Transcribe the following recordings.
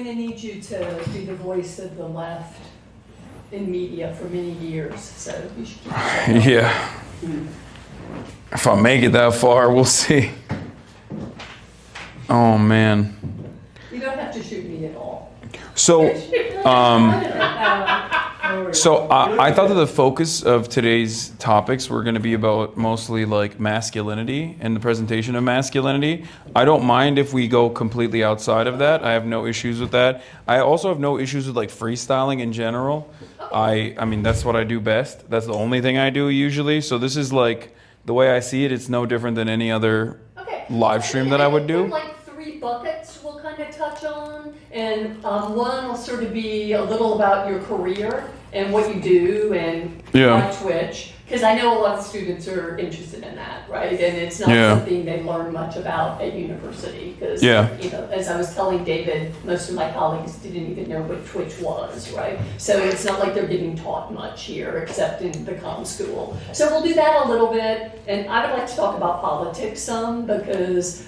going to need you to be the voice of the left in media for many years, so you should keep that. Yeah. If I make it that far, we'll see. Oh, man. You don't have to shoot me at all. So, I thought that the focus of today's topics were going to be about mostly like masculinity and the presentation of masculinity. I don't mind if we go completely outside of that. I have no issues with that. I also have no issues with like freestyling in general. I mean, that's what I do best. That's the only thing I do usually. So this is like, the way I see it, it's no different than any other live stream that I would do. Like 3 buckets we'll kind of touch on, and one will sort of be a little about your career and what you do and why Twitch, because I know a lot of students are interested in that, right? And it's not something they learn much about at university, because you know, as I was telling David, most of my colleagues didn't even know what Twitch was, right? So it's not like they're getting taught much here, except in the comm school. So we'll do that a little bit, and I would like to talk about politics some, because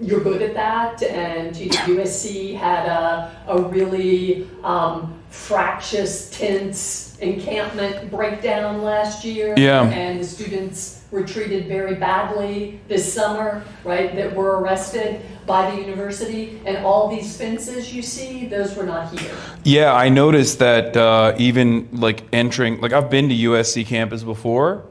you're good at that, and USC had a really fractious, tense encampment breakdown last year, and the students were treated very badly this summer, right, that were arrested by the university, and all these fences you see, those were not here. Yeah, I noticed that even like entering, like I've been to USC campus before,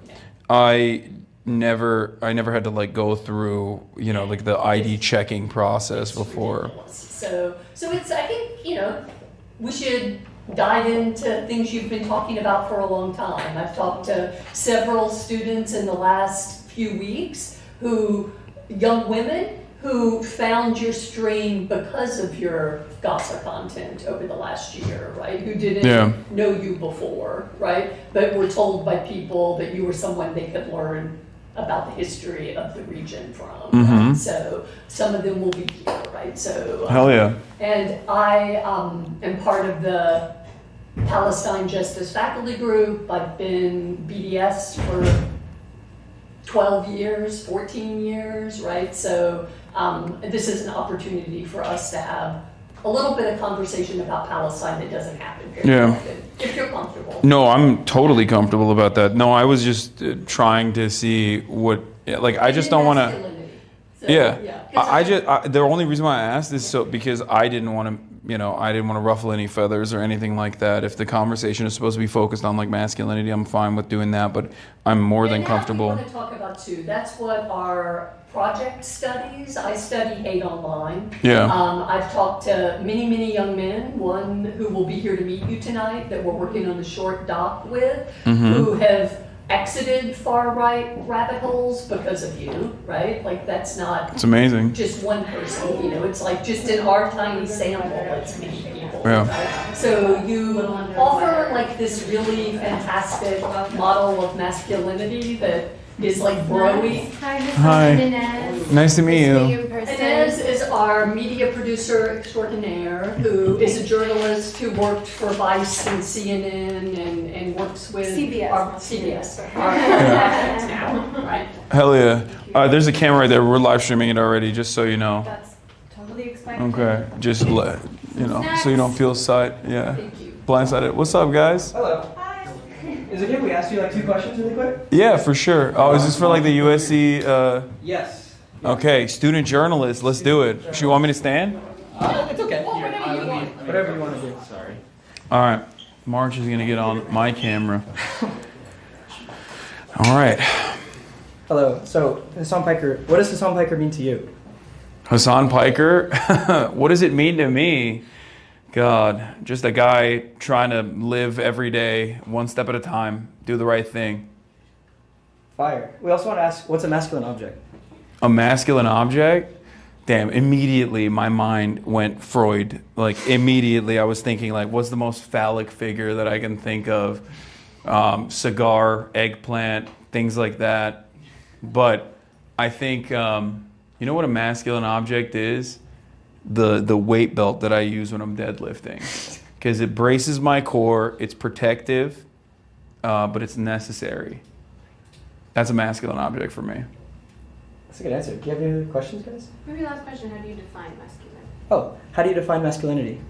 I never had to like go through, you know, like the ID checking process before. So it's, I think, you know, we should dive into things you've been talking about for a long time. I've talked to several students in the last few weeks young women who found your stream because of your gossip content over the last year, right? Who didn't know you before, right? But were told by people that you were someone they could learn about the history of the region from. Right? So some of them will be here, right? So hell yeah. And I am part of the Palestine Justice Faculty Group. I've been BDS for 12 years, 14 years, right? So this is an opportunity for us to have a little bit of conversation about Palestine that doesn't happen very often, if you're comfortable. No, I'm totally comfortable about that. No, I was just trying to see what, like, I just don't want to. So, the only reason why I asked is because I didn't want to, I didn't want to ruffle any feathers or anything like that. If the conversation is supposed to be focused on like masculinity, I'm fine with doing that, but I'm more than comfortable. I want to talk about too. That's what our project studies. I study hate online. I've talked to many young men, one who will be here to meet you tonight that we're working on a short doc with, who have exited far-right rabbit holes because of you, right? Like that's not it's amazing. Just one person, it's like just in our tiny sample, it's many people. Right? So you offer like this really fantastic model of masculinity that is like broy. Hi. Nice to meet you. Inez is our media producer extraordinaire, who is a journalist who worked for Vice and CNN and works with CBS. Our now, right? Hell yeah. There's a camera right there. We're live streaming it already, just so you know. That's totally expected. Okay. Just let so you don't feel blindsided. What's up, guys? Hello. Is it okay if we ask you like 2 questions really quick? Yeah, for sure. Oh, is this for like the USC? Yes. Okay, student journalist. Let's do it. Should you want me to stand? It's okay. Whatever you want to do. Sorry. All right. March is going to get on my camera. All right. Hello. So, Hasan Piker, what does Hasan Piker mean to you? Hasan Piker? What does it mean to me? God, just a guy trying to live every day, one step at a time, do the right thing. Fire. We also want to ask, what's a masculine object? A masculine object? Damn, immediately my mind went Freud. Like, immediately I was thinking, like, what's the most phallic figure that I can think of? Cigar, eggplant, things like that. But I think, you know what a masculine object is? The weight belt that I use when I'm deadlifting, because it braces my core, it's protective, but it's necessary. That's a masculine object for me. That's a good answer. Do you have any other questions, guys? Maybe last question, how do you define masculine? Oh, how do you define masculinity?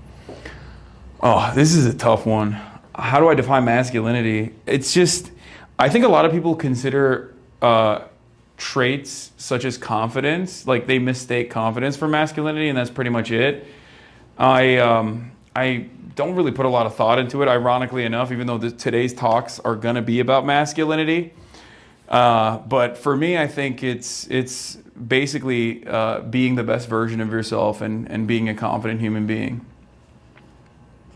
Oh, this is a tough one. How do I define masculinity? It's just, I think a lot of people consider traits such as confidence, like they mistake confidence for masculinity, and that's pretty much it. I don't really put a lot of thought into it, ironically enough, even though today's talks are going to be about masculinity. But for me, I think it's basically being the best version of yourself and being a confident human being.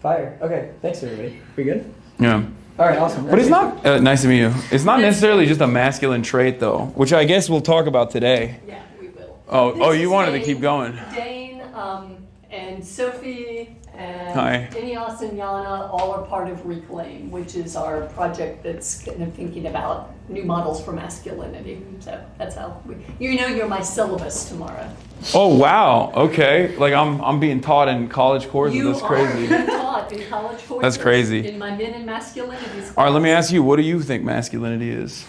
Fire. Okay, thanks everybody. We good? Yeah. All right, awesome. But it's not, nice to meet you. It's not necessarily just a masculine trait though, which I guess we'll talk about today. Yeah, we will. Oh, you wanted to keep going. Dane and Sophie and Hi. Ineos and Yana all are part of Reclaim, which is our project that's kind of thinking about new models for masculinity. So that's how you're my syllabus tomorrow. Oh wow, okay. Like I'm being taught in college courses. That's crazy. You are taught in college courses. That's crazy. In my men and masculinities class. All right, let me ask you, what do you think masculinity is?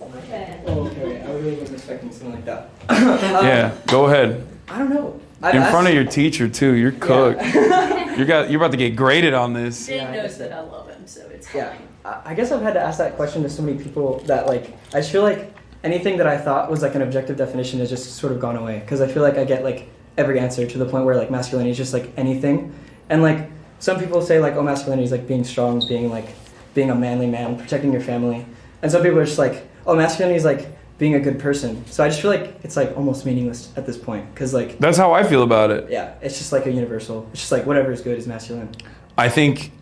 Okay. Oh, okay. I really wasn't expecting something like that. Yeah, go ahead. I don't know. In front of your teacher too. You're cooked. Yeah. You're about to get graded on this. Dane Yeah, I knows guess that I love him, so it's Yeah. fine. I guess I've had to ask that question to so many people that like I just feel like anything that I thought was like an objective definition has just sort of gone away because I feel like I get like every answer to the point where like masculinity is just like anything, and like some people say like, oh, masculinity is like being strong, being a manly man, protecting your family, and some people are just like, oh, masculinity is like being a good person. So I just feel like it's like almost meaningless at this point because like That's how I feel about it. yeah, it's just like a universal. It's just like whatever is good is masculine. I think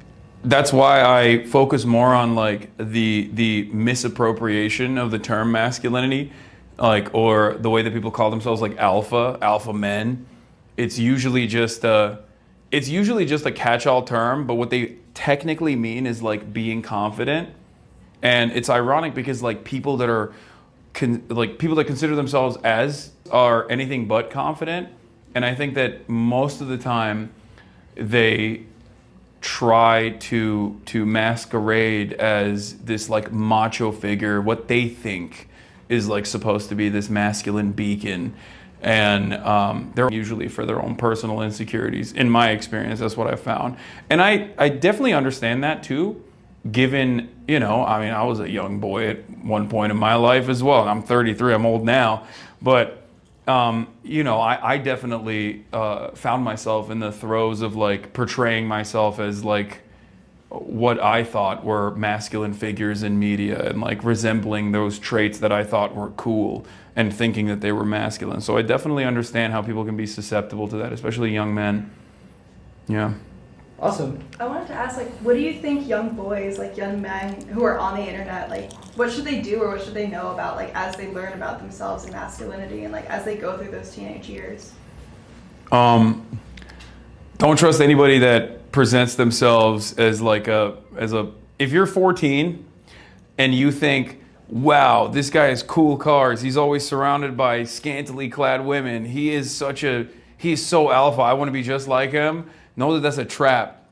that's why I focus more on like the misappropriation of the term masculinity, like, or the way that people call themselves like alpha men. It's usually just a catch-all term, but what they technically mean is like being confident. And it's ironic because like people that consider themselves as are anything but confident, and I think that most of the time they try to masquerade as this like macho figure, what they think is like supposed to be this masculine beacon, and they're usually for their own personal insecurities. In my experience, that's what I found, and I definitely understand that too, given, I mean, I was a young boy at one point in my life as well. I'm 33, I'm old now, but I definitely found myself in the throes of like portraying myself as like what I thought were masculine figures in media and like resembling those traits that I thought were cool and thinking that they were masculine. So I definitely understand how people can be susceptible to that, especially young men. Yeah. Awesome. I wanted to ask, like, what do you think young boys, like young men who are on the internet, like, what should they do or what should they know about, like, as they learn about themselves and masculinity and, like, as they go through those teenage years? Don't trust anybody that presents themselves as like if you're 14 and you think, wow, this guy has cool cars, he's always surrounded by scantily clad women, he's so alpha, I want to be just like him. Know that that's a trap.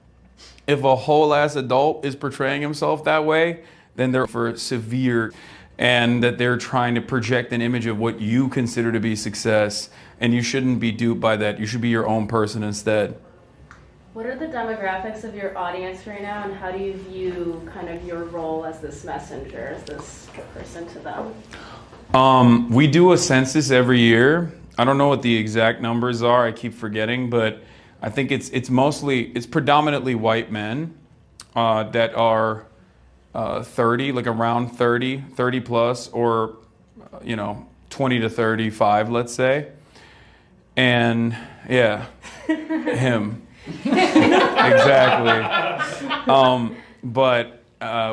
If a whole ass adult is portraying himself that way, then they're for severe, and that they're trying to project an image of what you consider to be success, and you shouldn't be duped by that. You should be your own person instead. What are the demographics of your audience right now, and how do you view kind of your role as this messenger, as this person to them? We do a census every year. I don't know what the exact numbers are. I keep forgetting, but I think it's predominantly white men that are 30, like around 30 plus, or 20 to 35, let's say. And yeah, him. Exactly. But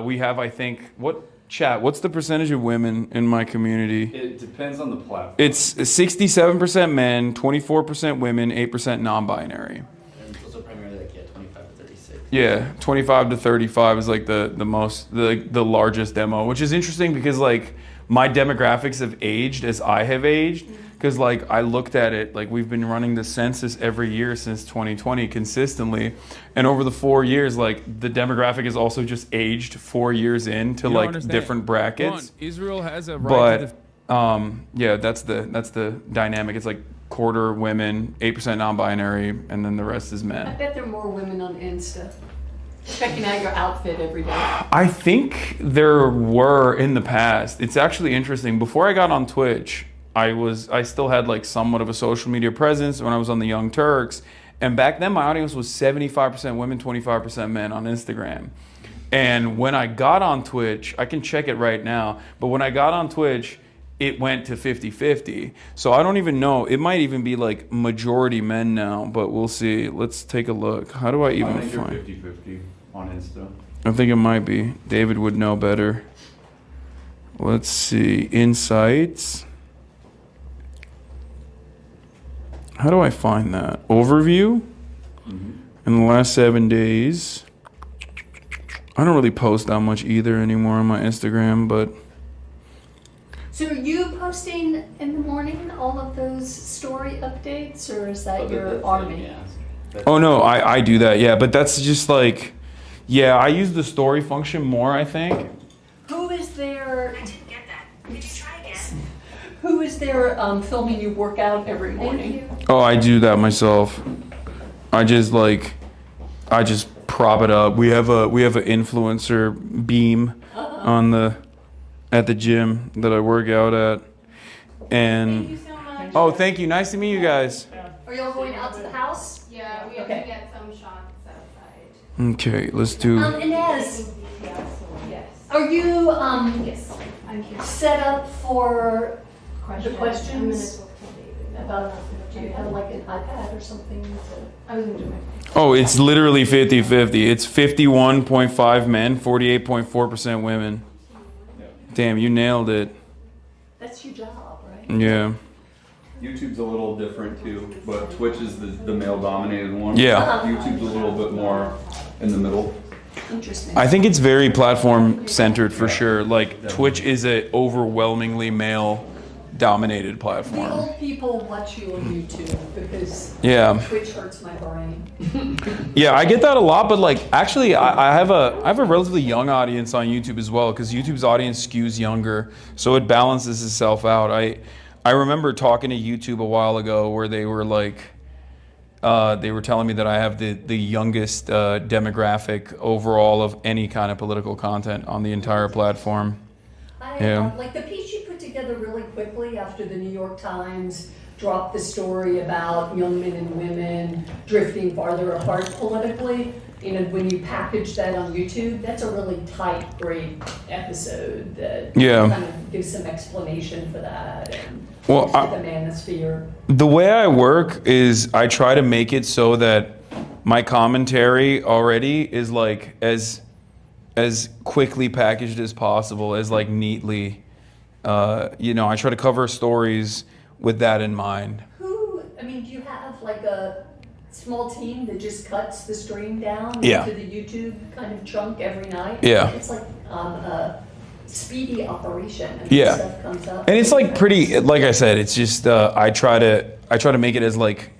we have, I think, what's the percentage of women in my community? It depends on the platform. It's 67% men, 24% women, 8% non-binary. And those are primarily like 25 to 36. Yeah, 25 to 35 is like the largest demo, which is interesting because like my demographics have aged as I have aged. Because like I looked at it, like we've been running the census every year since 2020 consistently, and over the 4 years, like the demographic is also just aged 4 years into like different brackets. Israel has a right Yeah, that's the dynamic. It's like quarter women, 8% non-binary, and then the rest is I men. bet there are more women on Insta checking out your outfit every day. I think there were in the past. It's actually interesting. Before I got on Twitch, I still had like somewhat of a social media presence when I was on the Young Turks. And back then my audience was 75% women, 25% men on Instagram. And when I got on Twitch, I can check it right now, but when I got on Twitch, it went to 50-50. So I don't even know. It might even be like majority men now, but we'll see. Let's take a look. How do I even think you're find? 50-50 on Insta. I think it might be. David would know better. Let's see. Insights. How do I find that? Overview? In the last 7 days. I don't really post that much either anymore on my Instagram, but... So are you posting in the morning all of those story updates, or is that your army? Yeah. Oh no, I do that, yeah, but that's just like... Yeah, I use the story function more, I think. Who is there? I didn't get that. Could you try again? Who is there filming you work out every morning? Oh, I do that myself. I just prop it up. We have an influencer beam at the gym that I work out at. And Thank you so much. oh, thank you. Nice to meet you guys. Are y'all going out to the house? Yeah, we have Okay. to get some shots outside. Okay, let's do. And as Yes. are you Yes. I'm here. set up for the I'm questions gonna talk to David. about? Do you have like an iPad or something? I was gonna do my Oh, it's literally 50-50. It's 51.5 men, 48.4% women. Damn, you nailed it. That's your job, right? Yeah. YouTube's a little different too, but Twitch is the male-dominated one. Yeah. YouTube's a little bit more in the middle. Interesting. I think it's very platform centered for sure. Like Twitch is a overwhelmingly male dominated The platform. old people watch you on YouTube because Yeah. Twitch hurts my brain. Yeah, I get that a lot, but like actually I have a relatively young audience on YouTube as well, because YouTube's audience skews younger, so it balances itself out. I remember talking to YouTube a while ago where they were like they were telling me that I have the youngest demographic overall of any kind of political content on the entire platform. Yeah. Like the piece you put together really quickly after the New York Times dropped the story about young men and women drifting farther apart politically. You know, when you package that on YouTube, that's a really tight, great episode that kind of gives some explanation for that and Well, the manosphere. The way I work is I try to make it so that my commentary already is like as quickly packaged as possible, as like neatly. I try to cover stories with that in mind. Do you have like a small team that just cuts the stream down Yeah. into the YouTube kind of chunk every night? Yeah. It's like a speedy operation. And Yeah. stuff comes up. And it's like pretty, like I said, it's just I try to make it as like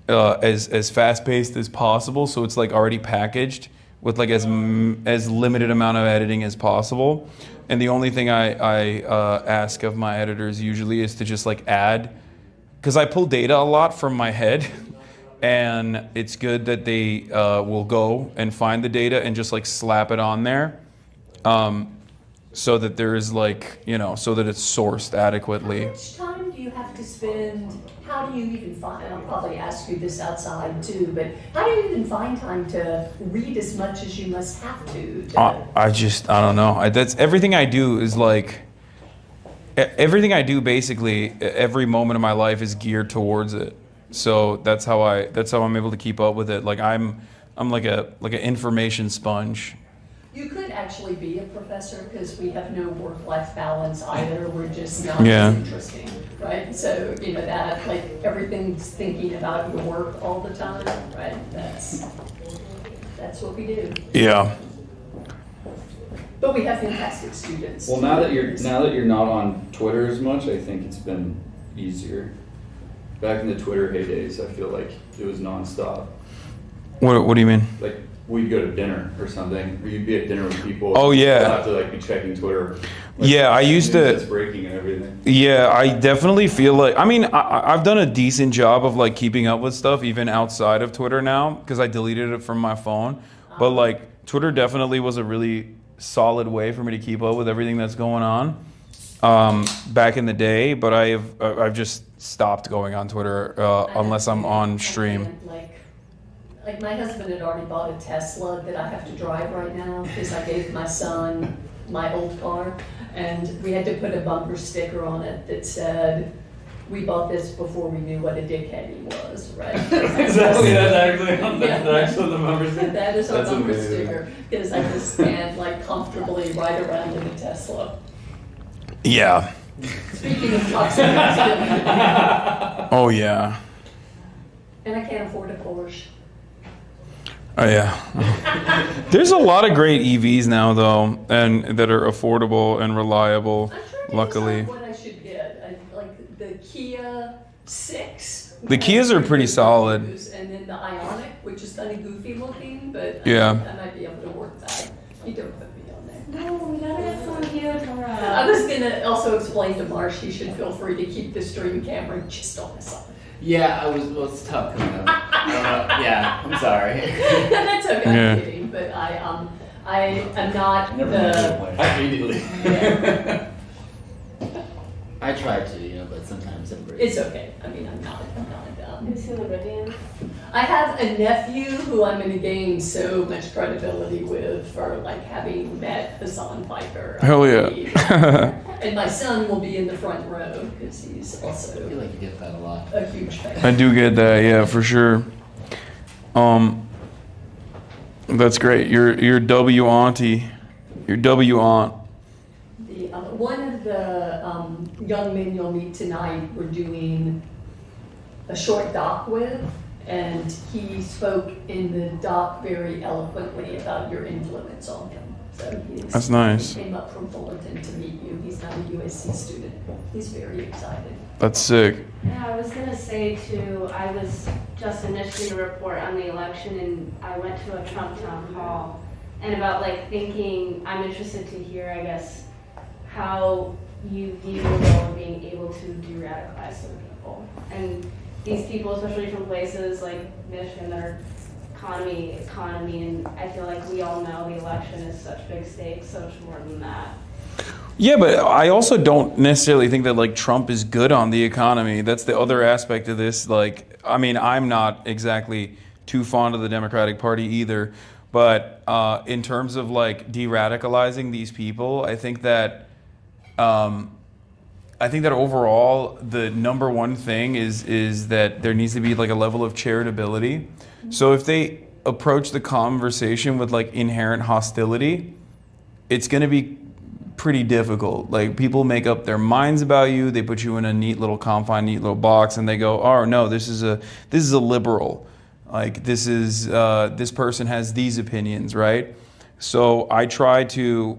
as fast paced as possible, so it's like already packaged with like as limited amount of editing as possible. And the only thing I ask of my editors usually is to just like add, because I pull data a lot from my head, and it's good that they will go and find the data and just like slap it on there, so that there is like, so that it's sourced adequately. How much time do you have to spend? How do you even find, and I'll probably ask you this outside too, but how do you even find time to read as much as you must have to? I don't know. That's everything I do is like, everything I do basically, every moment of my life is geared towards it. So that's how I'm able to keep up with it. Like I'm like an information sponge. You could actually be a professor because we have no work-life balance either. We're just not as interesting, right? So, that like everything's thinking about your work all the time, right? That's what we do. Yeah. But we have fantastic students. Well, now that you're not on Twitter as much, I think it's been easier. Back in the Twitter heydays, I feel like it was nonstop. What do you mean? Like we'd go to dinner or something, or you'd be at dinner with people. Oh, yeah. You'd have to like be checking Twitter. Like, Yeah, I used to. It's breaking and everything. Yeah, I definitely feel like, I mean, I've done a decent job of like keeping up with stuff even outside of Twitter now because I deleted it from my phone. But like Twitter definitely was a really solid way for me to keep up with everything that's going on back in the day. But I've just stopped going on Twitter unless I'm on stream. Like my husband had already bought a Tesla that I have to drive right now because I gave my son my old car, and we had to put a bumper sticker on it that said, "We bought this before we knew what a dickhead he was," right? Exactly, that's actually the bumper sticker. That is our That's bumper amazing. sticker because I just stand like comfortably right around in a Tesla. Yeah. Speaking of toxic masculinity, Oh, yeah. and I can't afford a Porsche. Oh, yeah. There's a lot of great EVs now, though, and that are affordable and reliable, I'm trying to luckily. decide what I should get. Like the Kia 6. The Kias are pretty solid. And then the Ioniq, which is kind of goofy looking, but Yeah. I might be able to work that. You don't put me on there. No, we gotta get some cute, I Tara. was gonna also explain to Marsh he should feel free to keep the stream camera just on the side. Yeah, well, it's tough coming up. I don't know. Yeah, I'm sorry. That's okay, Yeah. I'm kidding, but I am not Never mind the. point. Immediately. Yeah. I try to, but sometimes it breaks. It's okay. I mean, I'm not Who's in the Rivian? I have a nephew who I'm going to gain so much credibility with for like having met Hasan Piker. Hell yeah. And my son will be in the front row because he's I feel also like you get that a lot. a huge fan. I do get that, yeah, for sure. That's great. Your W auntie. Your W aunt. One of the young men you'll meet tonight we're doing a short doc with, and he spoke in the doc very eloquently about your influence on him. So That's nice. He came up from Fullerton to meet you. He's not a USC student. He's very excited. That's sick. Yeah, I was gonna say too, I was just initiating a report on the election and I went to a Trump town hall and about like thinking, I'm interested to hear, I guess, how you view the role of being able to de-radicalize some people. And these people, especially from places like Michigan that are economy, and I feel like we all know the election is such big stakes, so much more than that. Yeah, but I also don't necessarily think that like Trump is good on the economy. That's the other aspect of this. Like, I mean, I'm not exactly too fond of the Democratic Party either. But in terms of like de-radicalizing these people, I think that overall the number one thing is that there needs to be like a level of charitability. So if they approach the conversation with like inherent hostility, it's going to be pretty difficult. Like, people make up their minds about you. They put you in a neat little confine, neat little box, and they go, "Oh no, this is a liberal. Like, this person has these opinions, right?" So I try to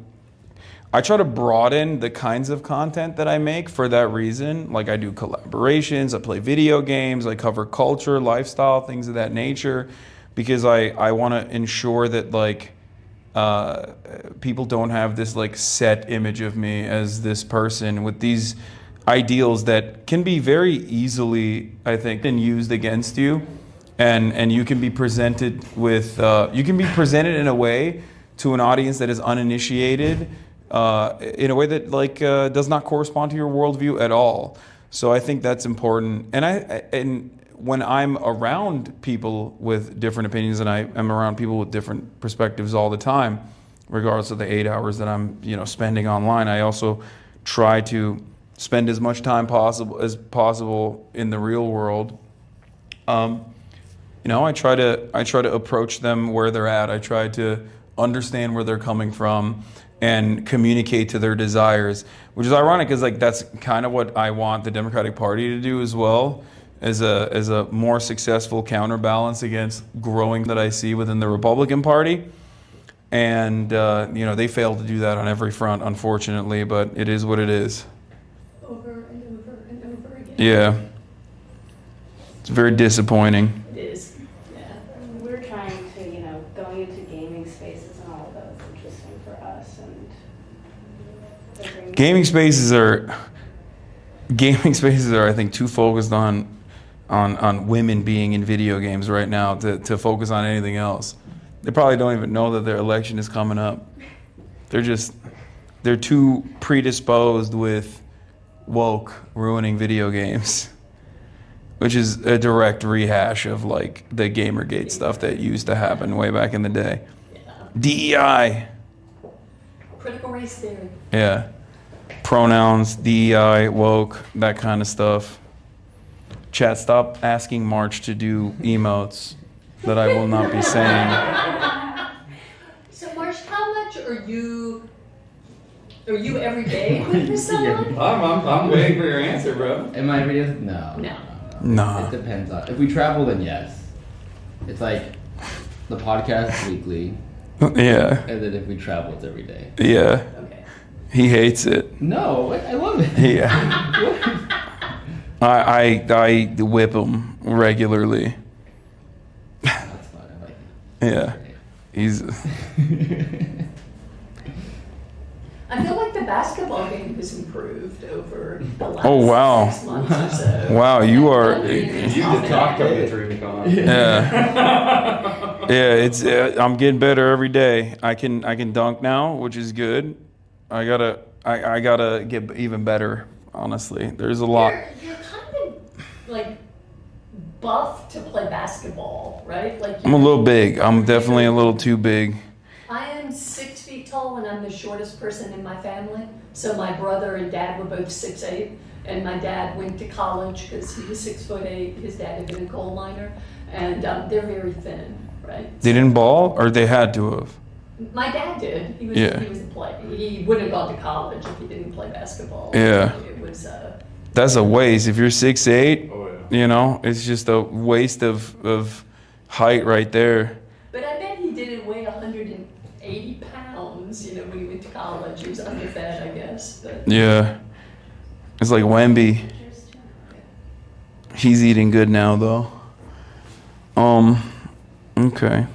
broaden the kinds of content that I make for that reason. Like, I do collaborations, I play video games, I cover culture, lifestyle, things of that nature, because I want to ensure that like people don't have this like set image of me as this person with these ideals that can be very easily, I think, used against you, and you can be presented with in a way to an audience that is uninitiated, in a way that like does not correspond to your worldview at all. So I think that's important. And when I'm around people with different opinions, and I am around people with different perspectives all the time, regardless of the 8 hours that I'm spending online, I also try to spend as much time as possible in the real world. I try to approach them where they're at. I try to understand where they're coming from and communicate to their desires, which is ironic because like that's kind of what I want the Democratic Party to do as well, as a more successful counterbalance against growing that I see within the Republican Party. And they fail to do that on every front, unfortunately, but it is what it is. Over and over and over again. Yeah. It's very disappointing. It is. Yeah. We're trying to, going into Gaming spaces are, I think, too focused on women being in video games right now to focus on anything else. They probably don't even know that their election is coming up. They're too predisposed with woke ruining video games, which is a direct rehash of like the Gamergate stuff that used to happen way back in the day. DEI. Critical race theory. Yeah. Pronouns, DEI, woke, that kind of stuff. Chat, stop asking March to do emotes that I will not be saying. So Marsh, how much are you every day with someone? I'm waiting for your answer, bro. Am I every day? No. No. It depends on. If we travel, then yes. It's like the podcast is weekly, Yeah. and then if we travel, it's every day. Yeah. Okay. He hates it. No, I love it. Yeah. I whip him regularly. That's fine. I like it. Yeah. He's. I feel like the basketball game has improved over the last Oh, wow. 6 months or so. Wow, you are. You did talk of the DreamCon. Yeah. Yeah, it's. I'm getting better every day. I can dunk now, which is good. I gotta get even better. Honestly, there's a lot. You're kind of like buff to play basketball, right? Like I'm a little big. I'm definitely a little too big. I am 6 feet tall and I'm the shortest person in my family. So my brother and dad were both 6'8", and my dad went to college because he was 6'8". His dad had been a coal miner, and they're very thin, right? They didn't ball, or they had to have. My dad did. He was a player. He wouldn't have gone to college if he didn't play basketball. Yeah. It was. That's a waste. If you're 6'8", Oh, yeah. you know, it's just a waste of height right there. But I bet he didn't weigh 180 pounds, you know, when he went to college. He was underfed, I guess. But Yeah. It's like Wemby. He's eating good now, though. Okay.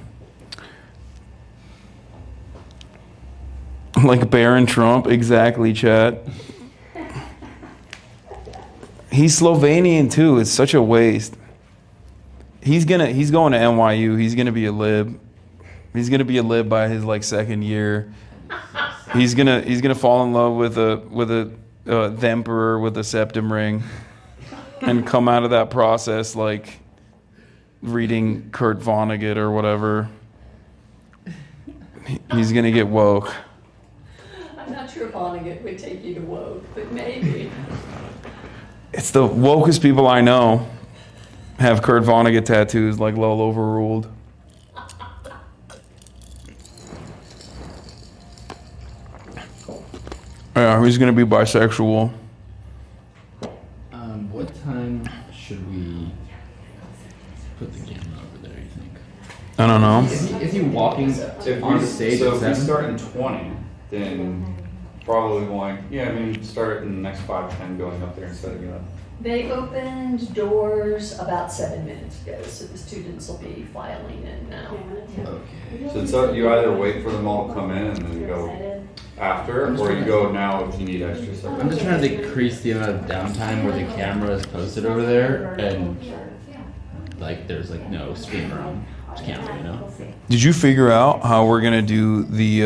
Like Baron Trump, exactly, chat. He's Slovenian too. It's such a waste. He's going to NYU. He's gonna be a lib. He's gonna be a lib by his like second year. He's gonna fall in love with the emperor with a septum ring, and come out of that process like reading Kurt Vonnegut or whatever. He's gonna get woke. I'm not sure Vonnegut would take you to woke, but maybe. It's the wokest people I know have Kurt Vonnegut tattoos like Lol Overruled. Yeah, he's gonna be bisexual. What time should we put the camera over there, you think? I don't know. Is he walking on the stage So at if we 7? start in 20, then probably going, start in the next 5-10 going up there and setting it up. They opened doors about 7 minutes ago, so the students will be filing in now. Okay. So you either wait for them all to come in and then go after, or you go now if you need extra stuff. I'm just trying to decrease the amount of downtime where the camera is posted over there, and like there's like no streamer on camera, you know? Did you figure out how we're gonna do the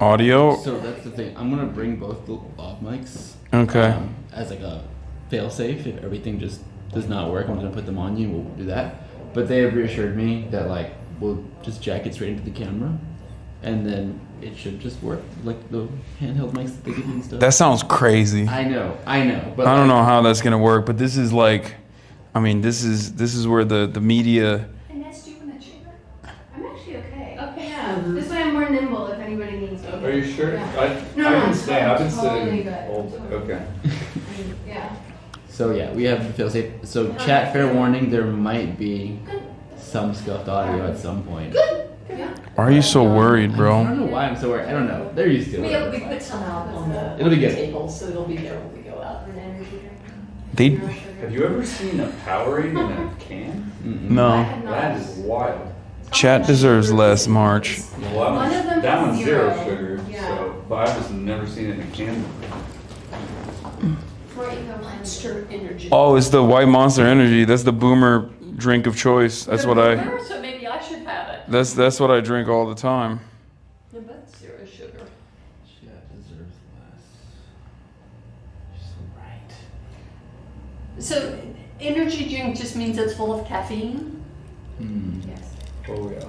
audio? So that's the thing. I'm gonna bring both the lav mics. Okay. As like a fail-safe. If everything just does not work, I'm gonna put them on you. We'll do that. But they have reassured me that like we'll just jack it straight into the camera, and then it should just work like the handheld mics that they give you and stuff. That sounds crazy. I know. But I don't know how that's gonna work, but this is like, I mean, this is where the media. And that's doing a chair. I'm actually okay. Okay, yeah. This way I'm more nimble if anybody needs me. Are you sure? Yeah. I can stand. I've been totally sitting good. all day. Okay. Yeah. So yeah, we have the fail-safe. So chat, fair warning, there might be some scuffed audio at some point. Yeah. Why are you so worried, I bro? don't know why I'm so worried. I don't know. They're used to We it. put some out on the It'll be good. table, so it'll be there when we go out. They Have you ever seen a Powerade in a can? no. That is wild. Chat deserves less, March. Well, One of them that has one's zero 0. sugar, Yeah. so but I've just never seen it in a can. Monster Energy. Oh, it's the White Monster Energy. That's the boomer drink of choice. That's what I. So maybe I should have it. That's what I drink all the time. Yeah, but zero sugar. She deserves less. She's so right. So energy drink just means it's full of caffeine? Yes. Oh yeah.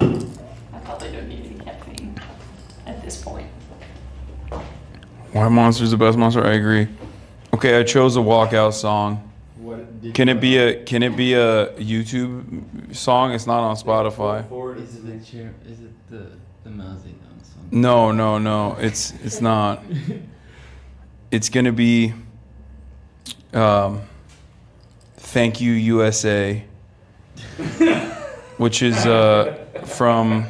I probably don't need any caffeine at this point. White Monster's the best monster. I agree. Okay, I chose a walkout song. Can it be a YouTube song? It's not on Spotify. Is it the chair? Is it the Mao Zedong song? No. It's not. It's gonna be "Thank You USA," which is from.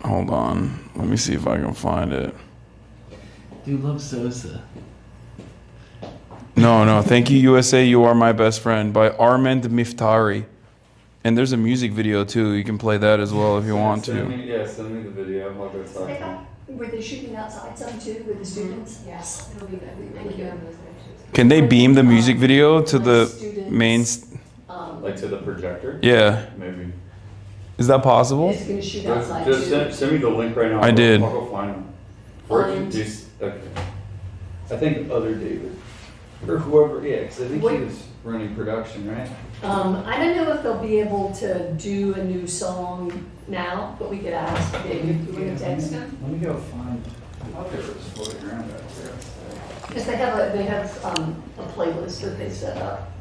Hold on, let me see if I can find it. Dude, love Sosa. No. Thank You USA, You Are My Best Friend by Armand Miftari. And there's a music video too. You can play that as well if you want to. Send me the video. I'll go talk. Were they shooting outside some too with the students? Yes. It'll be really good. Can they beam the music video to the main? Like to the projector? Yeah. Maybe. Is that possible? It's gonna shoot outside Just too. send me the link right now. I did. I'll go find them. Okay. I think other David. Or whoever, yeah, because I think he was running production, right? I don't know if they'll be able to do a new song now, but we could ask David. You want to text him? Let me go find. I thought they were just floating around out there. Because they have a playlist that they set up.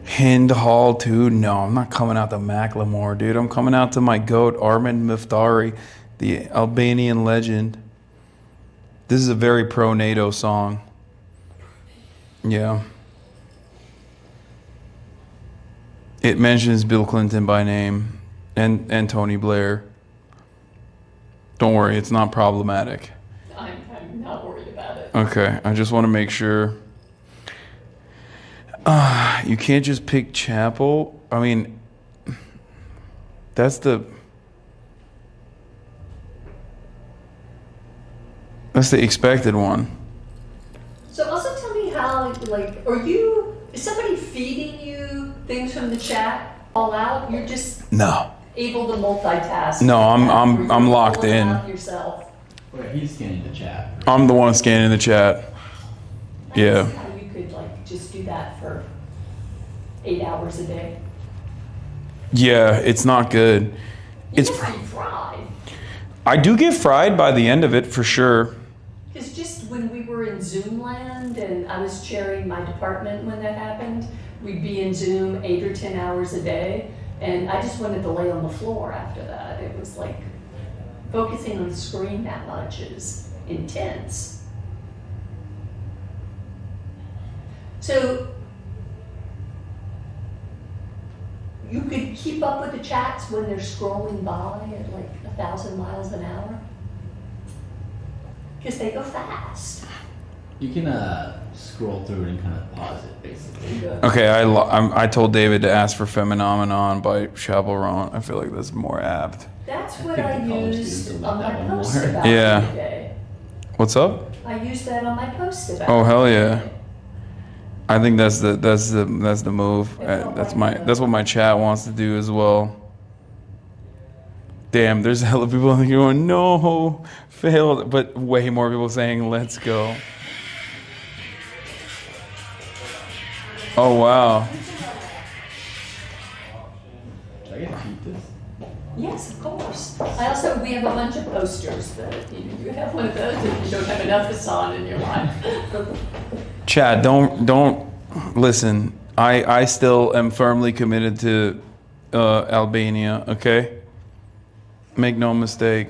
Hind Hall too? No, I'm not coming out to Macklemore, dude. I'm coming out to my goat, Armand Miftari, the Albanian legend. This is a very pro-NATO song. Yeah. It mentions Bill Clinton by name and Tony Blair. Don't worry, it's not problematic. I'm not worried about it. Okay, I just want to make sure. You can't just pick Chapel. I mean, that's the expected one. So also tell me how, is somebody feeding you things from the chat all out? You're just No. able to multitask. No, I'm Or you're locked pulling it in. out yourself. Wait, he's scanning the chat. I'm the one scanning the chat. Yeah. How you could just do that for 8 hours a day. Yeah, it's not good. You must be fried. I do get fried by the end of it for sure. Because just when we were in Zoom land and I was chairing my department when that happened, we'd be in Zoom 8 or 10 hours a day. And I just wanted to lay on the floor after that. It was like focusing on the screen that much is intense. So you could keep up with the chats when they're scrolling by at 1,000 miles an hour? Because they go fast. You can scroll through it and kind of pause it, basically. Okay, I told David to ask for Phenomenon by Chaperon. I feel like that's more apt. That's what think I the college used students will on like my that one post more. about Yeah. it today. What's up? I used that on my post about Oh, it hell yeah. today. I think that's the move. That's what my chat wants to do as well. Damn, there's a hell of people going, no, failed, but way more people saying, let's go. Oh, wow. Should I get to keep this? Yes, of course. We have a bunch of posters that you have one of those if you don't have enough Hasan in your life. Chad, don't listen. I still am firmly committed to Albania, okay? Make no mistake.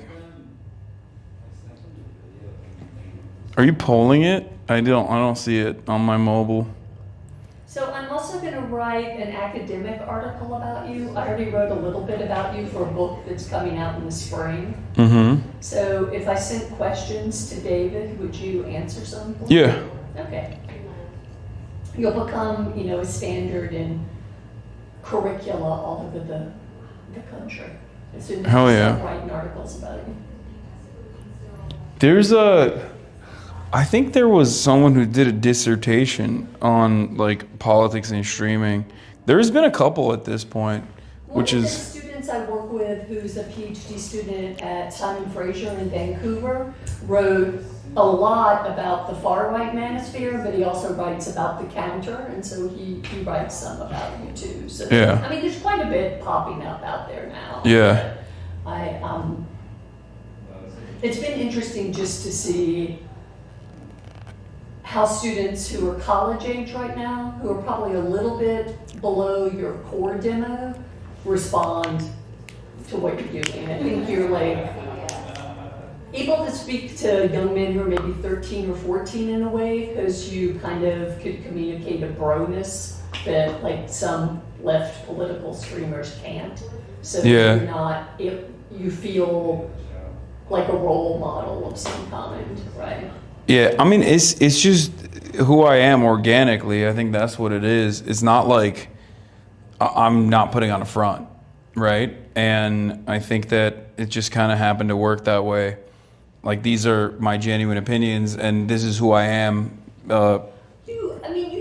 Are you polling it? I don't see it on my mobile. So I'm also going to write an academic article about you. I already wrote a little bit about you for a book that's coming out in the spring. Mm-hmm. So if I sent questions to David, would you answer some? for me? Yeah. Okay. You'll become, a standard in curricula all over the country. Students Hell yeah. start writing articles about it. I think there was someone who did a dissertation on like politics and streaming. There's been a couple at this point, which One of is the students I work with, who's a PhD student at Simon Fraser in Vancouver, wrote a lot about the far right manosphere, but he also writes about the counter, and so he writes some about you too. So Yeah. I mean, there's quite a bit popping up out there now. Yeah. But it's been interesting just to see how students who are college age right now, who are probably a little bit below your core demo, respond to what you're doing. I think you're like able to speak to young men who are maybe 13 or 14 in a way, because you kind of could communicate a broness that like some left political streamers can't. So Yeah. you're not, you feel like a role model of some kind, right? Yeah, I mean, it's just who I am organically. I think that's what it is. It's not like I'm not putting on a front, right? And I think that it just kind of happened to work that way. Like, these are my genuine opinions, and this is who I am. You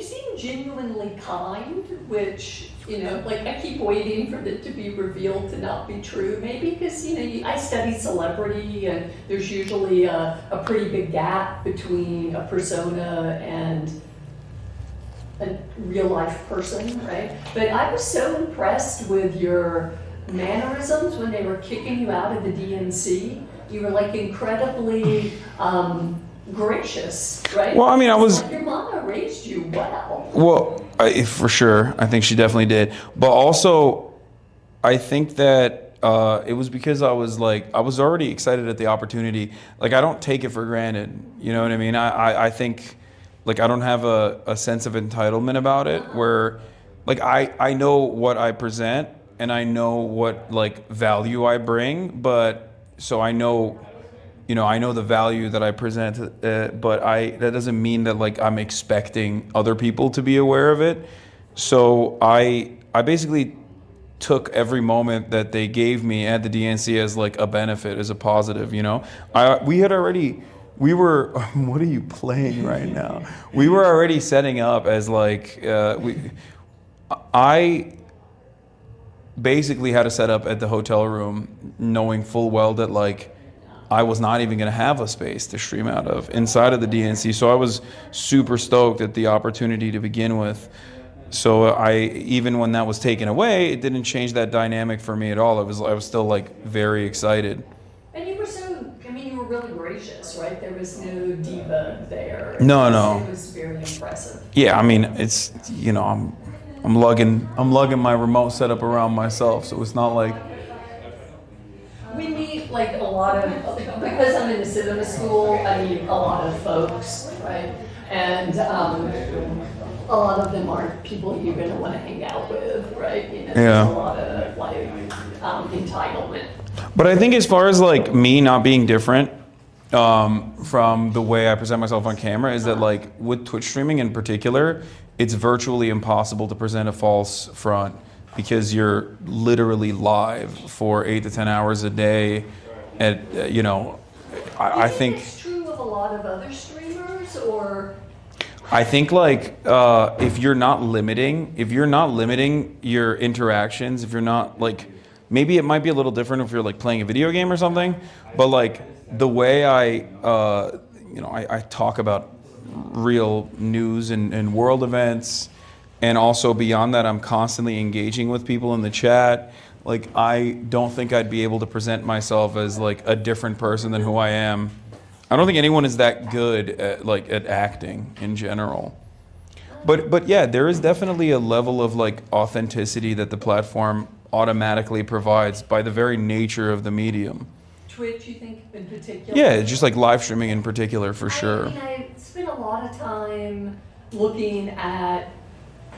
seem genuinely kind, which, like I keep waiting for it to be revealed to not be true. Maybe because, I study celebrity, and there's usually a pretty big gap between a persona and a real life person, right? But I was so impressed with your mannerisms when they were kicking you out of the DNC. You were like incredibly gracious, right? Well, I mean, I was. Like your mama raised you well. Well, for sure. I think she definitely did. But also, I think that it was because I was already excited at the opportunity. Like, I don't take it for granted. You know what I mean? I think, like, I don't have a sense of entitlement about it where, like, I know what I present and I know what, like, value I bring. But, so I know, I know the value that I present, but that doesn't mean that, like, I'm expecting other people to be aware of it. So I basically took every moment that they gave me at the DNC as like a benefit, as a positive, we were, what are you playing right now? We were already setting up as like, I basically had a setup at the hotel room knowing full well that, like, I was not even going to have a space to stream out of inside of the DNC. So I was super stoked at the opportunity to begin with. So even when that was taken away, it didn't change that dynamic for me at all. I was still, like, very excited. And you were you were really gracious, right? There was no diva there. No. It was very impressive. Yeah, I mean, it's, I'm lugging my remote setup around myself, so it's not like. We meet like a lot of, because I'm in the cinema school, I meet a lot of folks, right? And a lot of them aren't people you're going to want to hang out with, right? There's a lot of like entitlement. But I think as far as like me not being different from the way I present myself on camera is that, like, with Twitch streaming in particular, it's virtually impossible to present a false front because you're literally live for 8 to 10 hours a day. And I think it's true of a lot of other streamers, or I think like if you're not limiting your interactions, if you're not like, maybe it might be a little different if you're like playing a video game or something, but like the way I talk about real news and world events, and also beyond that, I'm constantly engaging with people in the chat. Like, I don't think I'd be able to present myself as like a different person than who I am. I don't think anyone is that good at acting in general. But yeah, there is definitely a level of like authenticity that the platform automatically provides by the very nature of the medium. Twitch, you think, in particular? Yeah, just like live streaming in particular, for sure. I spent a lot of time looking at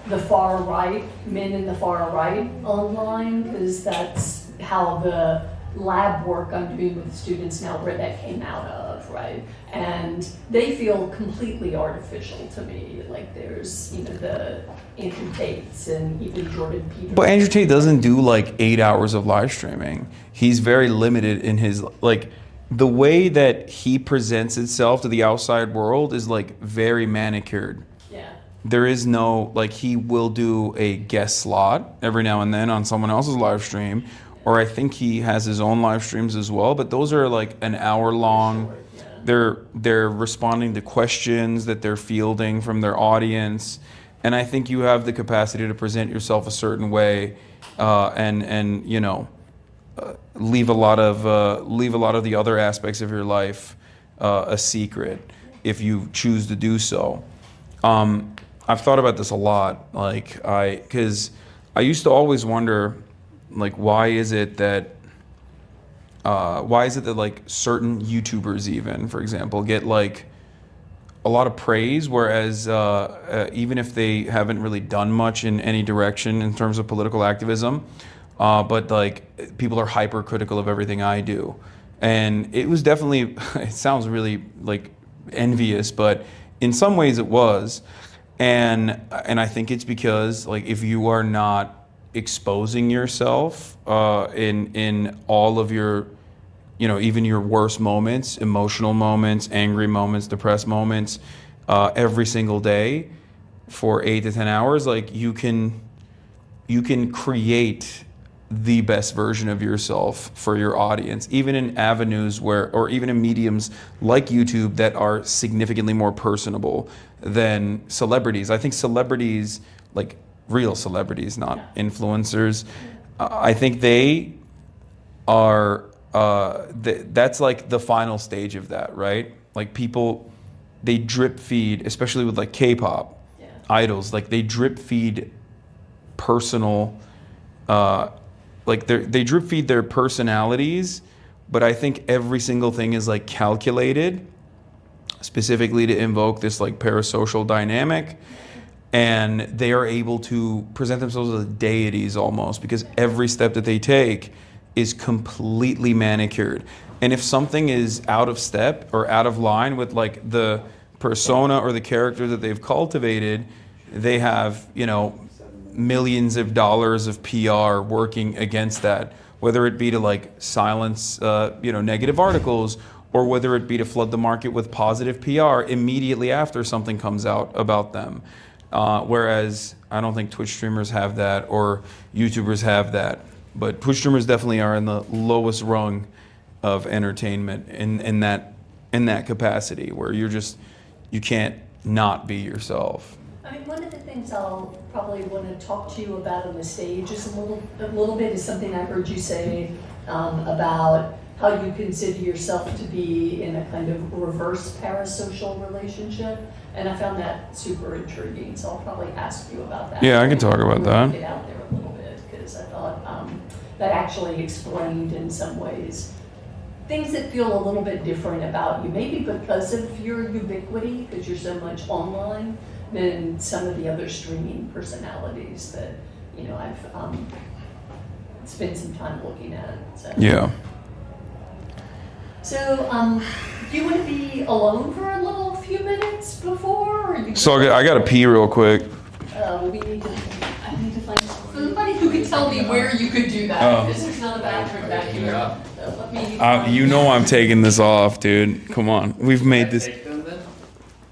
the far right, men in the far right online, because that's how the lab work I'm doing with students now where that came out of, right? And they feel completely artificial to me. Like there's, the Andrew Tates and even Jordan Peterson. But Andrew Tate doesn't do like 8 hours of live streaming. He's very limited in his, like, the way that he presents itself to the outside world is like very manicured. Yeah. There is no, like, he will do a guest slot every now and then on someone else's live stream, or I think he has his own live streams as well, but those are like an hour long. They're responding to questions that they're fielding from their audience, and I think you have the capacity to present yourself a certain way, and leave a lot of the other aspects of your life a secret if you choose to do so. I've thought about this a lot, because I used to always wonder, like, why is it that like certain YouTubers, even for example, get like a lot of praise, whereas even if they haven't really done much in any direction in terms of political activism, but like people are hypercritical of everything I do, and it was definitely it sounds really like envious, but in some ways it was, and I think it's because, like, if you are not exposing yourself in all of your, even your worst moments, emotional moments, angry moments, depressed moments, every single day for 8 to 10 hours, like you can create the best version of yourself for your audience, even in avenues or even in mediums like YouTube that are significantly more personable than celebrities. I think celebrities, like real celebrities, not influencers, I think they are, that's like the final stage of that, right? Like people, they drip feed, especially with like K-pop idols, like they drip feed personal, like they drip feed their personalities, but I think every single thing is like calculated specifically to invoke this like parasocial dynamic, and they are able to present themselves as deities almost, because every step that they take is completely manicured. And if something is out of step or out of line with like the persona or the character that they've cultivated, they have, millions of dollars of PR working against that, whether it be to like silence, negative articles, or whether it be to flood the market with positive PR immediately after something comes out about them. Whereas I don't think Twitch streamers have that, or YouTubers have that. But Twitch streamers definitely are in the lowest rung of entertainment in that capacity, where you can't not be yourself. I mean, one of the things I'll probably want to talk to you about on the stage is a little bit is something I heard you say about how you consider yourself to be in a kind of reverse parasocial relationship, and I found that super intriguing. So I'll probably ask you about that. Yeah, I can talk about that. Get out there a little bit, because I thought that actually explained in some ways things that feel a little bit different about you, maybe because of your ubiquity, because you're so much online, than some of the other streaming personalities that I've spent some time looking at. So. Yeah. So, do you want to be alone for a few minutes before? Or So I got to pee real quick. I need to find somebody who can tell me where you could do that. Because there's not a bathroom back here. Let me I'm taking this off, dude. Come on. We've made this. Take them then?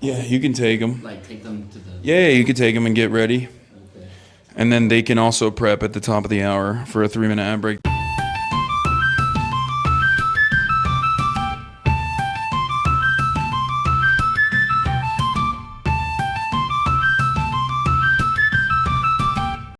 Yeah, you can take them. Like take them to the. Yeah, you can take them and get ready. Okay. And then they can also prep at the top of the hour for a 3-minute ad break.